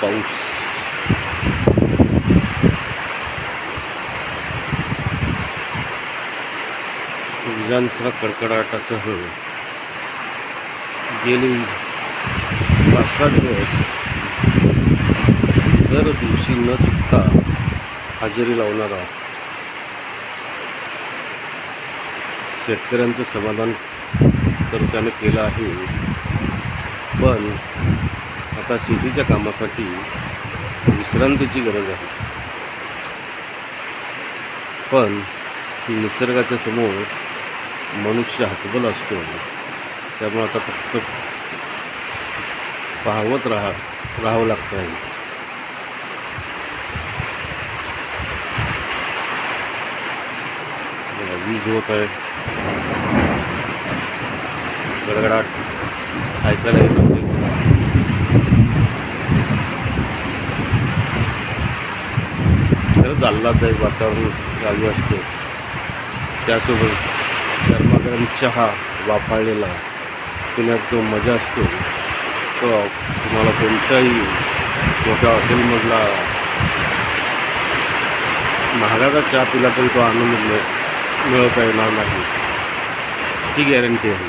पाऊस. विजांचा कडकडाटासह गेली 5-7 दिवस दर दिवशी न चुकता हजेरी लावणारा शेतकऱ्यांचं समाधान तर त्याने केलं आहे, पण आता शेतीच्या कामासाठी विश्रांतीची गरज आहे. पण निसर्गाच्या समोर मनुष्य हतबल असतो, त्यामुळे आता फक्त पाहत राहावं लागतं आहे. वीज होत आहे, गडगडाट ऐकायला येत असेल. खरंच आल्हाददायक वातावरण गावी असते. त्यासोबत गरमागरम चहा वाफाळलेला पिण्यात जो मजा असतो तो तुम्हाला कोणत्याही मोठ्या हॉटेलमधला महागाचा चहा पिला तरी तो आनंद मिळवता येणार नाही, ही गॅरंटी आहे.